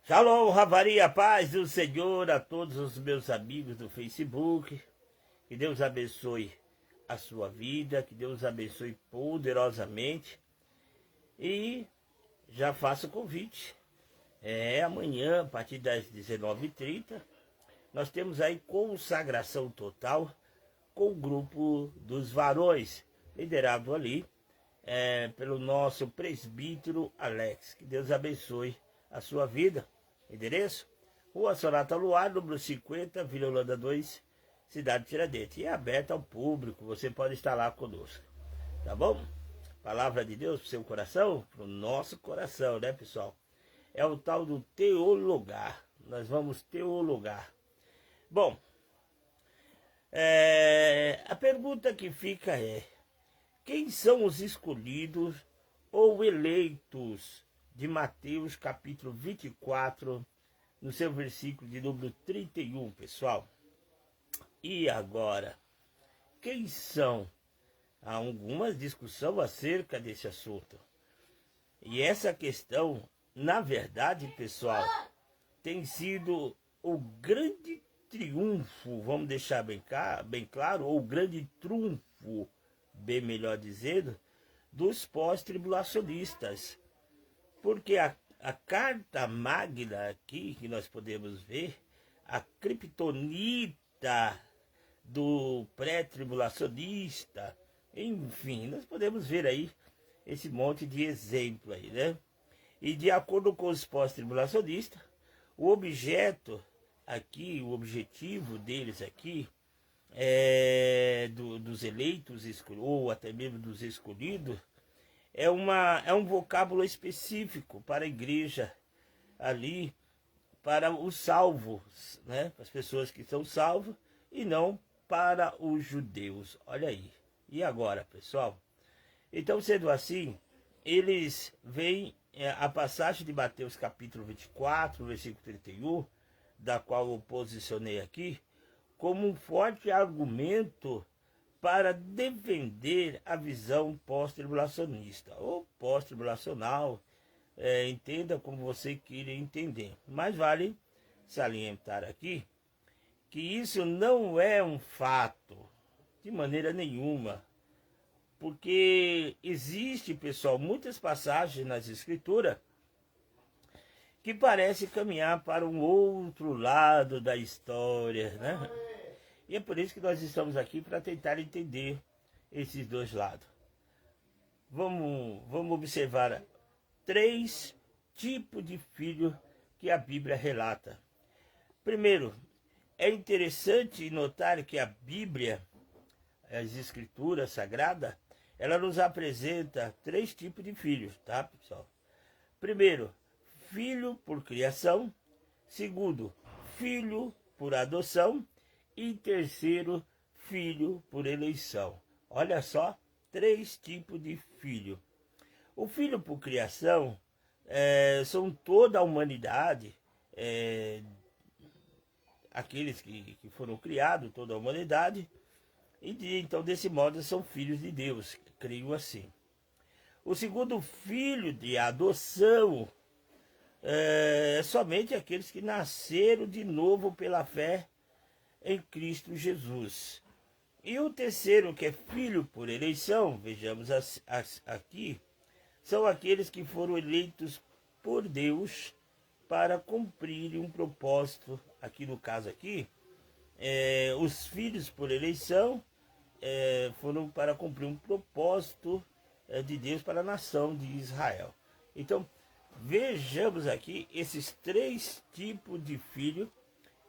Shalom, Ravaria, paz do Senhor a todos os meus amigos do Facebook. Que Deus abençoe a sua vida, que Deus abençoe poderosamente. E já faço o convite. Amanhã, a partir das 19h30, nós temos aí consagração total com o grupo dos varões, liderado ali pelo nosso presbítero Alex. Que Deus abençoe a sua vida. Endereço: Rua Sonata Luar, número 50, Vila Holanda 2, Cidade de Tiradentes. E é aberto ao público, você pode estar lá conosco. Tá bom? Palavra de Deus para o seu coração, para o nosso coração, né, pessoal? É o tal do teologar. Nós vamos teologar. Bom, a pergunta que fica é: quem são os escolhidos ou eleitos de Mateus capítulo 24, no seu versículo de número 31, pessoal? E agora, quem são? Há alguma discussão acerca desse assunto. E essa questão, na verdade, pessoal, tem sido o grande triunfo, vamos deixar bem claro, ou o grande trunfo, bem melhor dizendo, dos pós-tribulacionistas. Porque a carta magna aqui, que nós podemos ver, a criptonita do pré-tribulacionista, enfim, nós podemos ver aí esse monte de exemplo aí, né? E de acordo com os pós-tribulacionistas, o objeto aqui, o objetivo deles aqui, dos eleitos, ou até mesmo dos escolhidos, é um vocábulo específico para a igreja ali, para os salvos, né? Para as pessoas que são salvas, e não para os judeus. Olha aí. E agora, pessoal? Então, sendo assim, eles veem a passagem de Mateus capítulo 24, versículo 31, da qual eu posicionei aqui, como um forte argumento para defender a visão pós-tribulacionista, ou pós-tribulacional, entenda como você queira entender. Mas vale salientar aqui que isso não é um fato, de maneira nenhuma, porque existe, pessoal, muitas passagens nas escrituras que parecem caminhar para um outro lado da história, né? E é por isso que nós estamos aqui, para tentar entender esses dois lados. Vamos observar 3 tipos de filho que a Bíblia relata. Primeiro, é interessante notar que a Bíblia, as Escrituras Sagradas, ela nos apresenta 3 tipos de filhos, tá, pessoal? Primeiro, filho por criação. Segundo, filho por adoção. E terceiro, filho por eleição. Olha só, 3 tipos de filho. O filho por criação são toda a humanidade, aqueles que foram criados, toda a humanidade, e então desse modo são filhos de Deus, creio assim. O segundo, filho de adoção, somente aqueles que nasceram de novo pela fé em Cristo Jesus. E o terceiro, que é filho por eleição, vejamos aqui, são aqueles que foram eleitos por Deus para cumprir um propósito. Aqui no caso aqui, os filhos por eleição foram para cumprir um propósito de Deus para a nação de Israel. Então, vejamos aqui esses 3 tipos de filho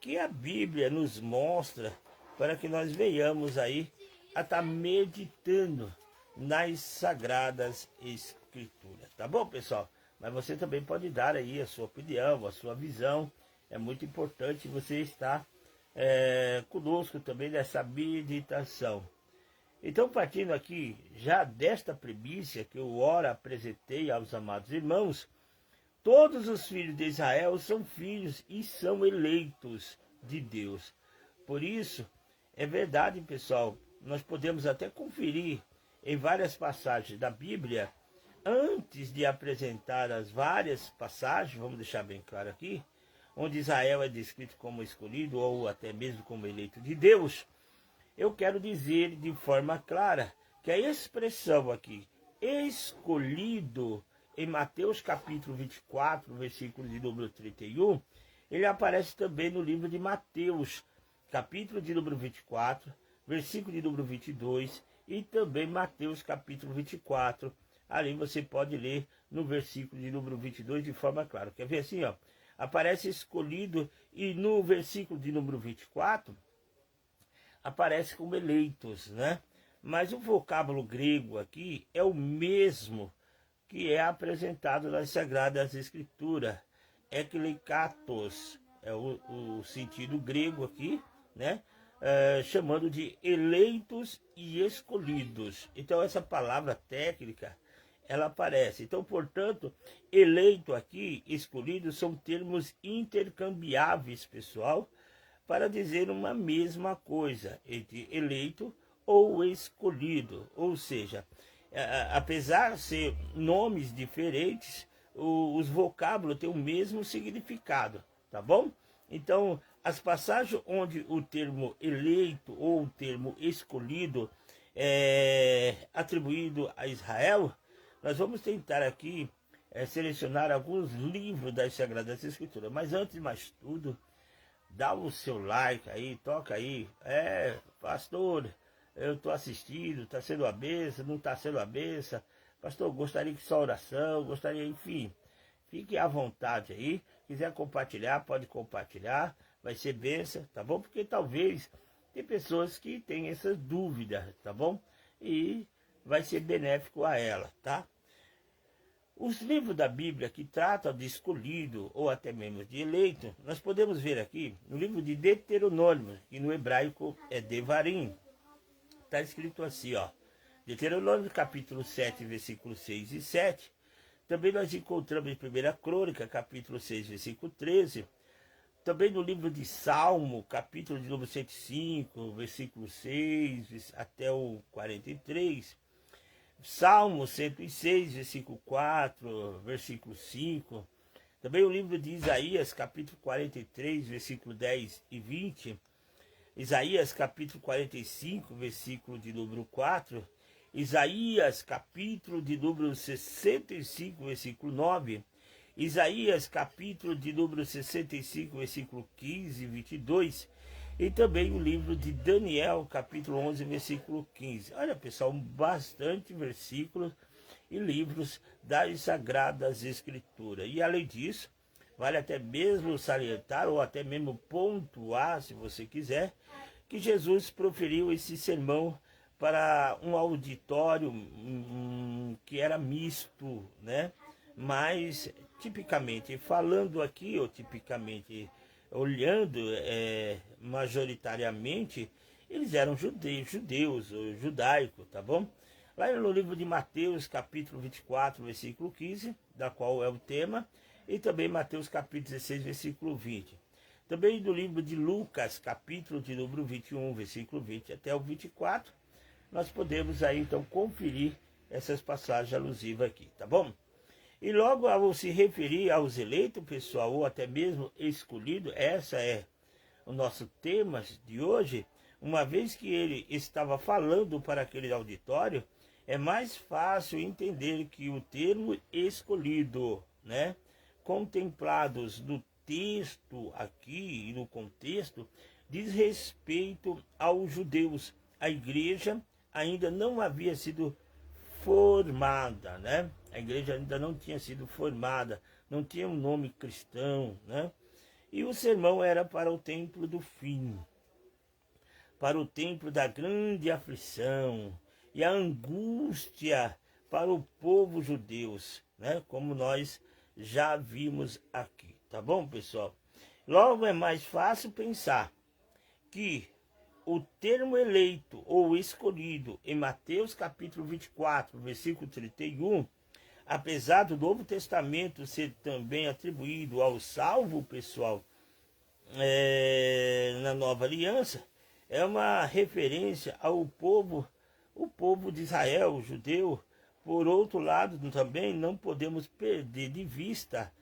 que a Bíblia nos mostra, para que nós venhamos aí a estar meditando nas Sagradas Escrituras. Tá bom, pessoal? Mas você também pode dar aí a sua opinião, a sua visão. É muito importante você estar conosco também nessa meditação. Então, partindo aqui já desta premissa que eu ora apresentei aos amados irmãos, todos os filhos de Israel são filhos e são eleitos de Deus. Por isso, é verdade, pessoal, nós podemos até conferir em várias passagens da Bíblia antes de apresentar as várias passagens, vamos deixar bem claro aqui, onde Israel é descrito como escolhido ou até mesmo como eleito de Deus, eu quero dizer de forma clara que a expressão aqui, escolhido, em Mateus capítulo 24, versículo de número 31, ele aparece também no livro de Mateus, capítulo de número 24, versículo de número 22, e também Mateus capítulo 24. Ali você pode ler no versículo de número 22 de forma clara. Quer ver assim, ó? Aparece escolhido, e no versículo de número 24, aparece como eleitos, né? Mas o vocábulo grego aqui é o mesmo que é apresentado nas Sagradas Escrituras. Ekleikatos é o sentido grego aqui, né? Chamando de eleitos e escolhidos. Então essa palavra técnica, ela aparece. Então, portanto, eleito aqui, escolhido, são termos intercambiáveis, pessoal, para dizer uma mesma coisa, entre eleito ou escolhido. Ou seja, apesar de ser nomes diferentes, os vocábulos têm o mesmo significado, tá bom? Então, as passagens onde o termo eleito ou o termo escolhido é atribuído a Israel, nós vamos tentar aqui selecionar alguns livros das Sagradas Escrituras. Mas antes de mais tudo, dá o seu like aí, toca aí. Pastor, eu estou assistindo, está sendo a benção, não está sendo a benção. Pastor, gostaria que só oração, gostaria, enfim. Fique à vontade aí. Quiser compartilhar, pode compartilhar. Vai ser benção, tá bom? Porque talvez tem pessoas que têm essas dúvidas, tá bom? E vai ser benéfico a ela, tá? Os livros da Bíblia que tratam de escolhido ou até mesmo de eleito, nós podemos ver aqui no livro de Deuteronômio, que no hebraico é Devarim. Está escrito assim, ó. Deuteronômio capítulo 7, versículos 6 e 7. Também nós encontramos em 1 Crônica, capítulo 6, versículo 13. Também no livro de Salmo, capítulo de número 105, versículo 6 até o 43. Salmo 106, versículo 4, versículo 5. Também o livro de Isaías, capítulo 43, versículo 10 e 20. Isaías, capítulo 45, versículo de número 4. Isaías, capítulo de número 65, versículo 9. Isaías, capítulo de número 65, versículo 15 e 22. E também o livro de Daniel, capítulo 11, versículo 15. Olha, pessoal, bastante versículos e livros das Sagradas Escrituras. E além disso, vale até mesmo salientar, ou até mesmo pontuar, se você quiser, que Jesus proferiu esse sermão para um auditório que era misto, né? Mas, tipicamente, falando aqui, ou tipicamente olhando majoritariamente, eles eram judeus, judaico, tá bom? Lá no livro de Mateus, capítulo 24, versículo 15, da qual é o tema, e também Mateus, capítulo 16, versículo 20. Também do livro de Lucas, capítulo de número 21, versículo 20 até o 24, nós podemos aí então conferir essas passagens alusivas aqui, tá bom? E logo ao se referir aos eleitos, pessoal, ou até mesmo escolhidos, essa é o nosso tema de hoje, uma vez que ele estava falando para aquele auditório, é mais fácil entender que o termo escolhido, né, contemplados no texto aqui e no contexto, diz respeito aos judeus. A igreja ainda não havia sido formada, né? A igreja ainda não tinha sido formada, não tinha um nome cristão, né? E o sermão era para o templo do fim, para o templo da grande aflição e a angústia para o povo judeu, né? Como nós já vimos aqui, tá bom, pessoal? Logo é mais fácil pensar que o termo eleito ou escolhido em Mateus capítulo 24, versículo 31, apesar do Novo Testamento ser também atribuído ao salvo, pessoal, na Nova Aliança, é uma referência ao povo, o povo de Israel, o judeu, Por outro lado, também não podemos perder de vista